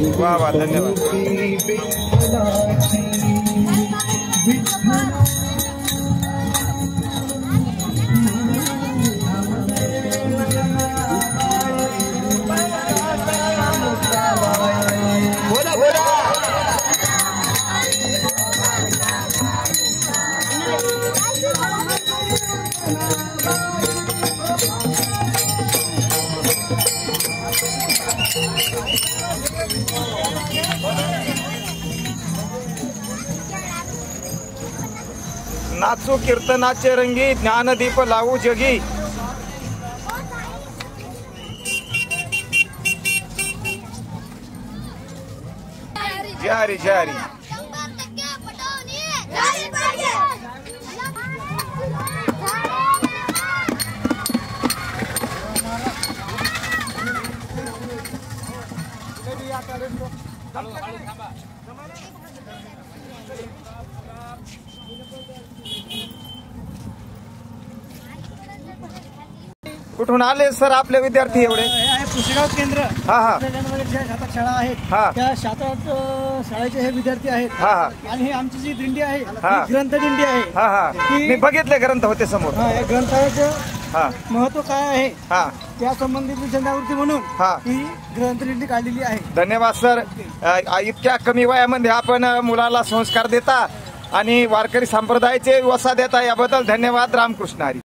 वा वा, धन्यवाद. नाचू कीर्तनाचे रंगी, ज्ञानदीप लावू जगी. जय हरी. कुठून आले सर आपले विद्यार्थी एवढे? पुसेगाव केंद्र. हा हा. ज्या शाळा आहेत त्या शाळेचे हे विद्यार्थी आहेत. हा हा. आणि ही आमची जी दिंडी आहे ग्रंथ दिंडी आहे. हा हा. मी बघितले ग्रंथ होते समोर. या ग्रंथाचं महत्व काय आहे त्या संबंधित जनजागृती म्हणून ही ग्रंथ दिंडी काढलेली आहे. धन्यवाद सर. इतक्या कमी वयामध्ये आपण मुलाला संस्कार देता आणि वारकरी संप्रदायाचे वसा देता, याबद्दल धन्यवाद. रामकृष्ण हरी.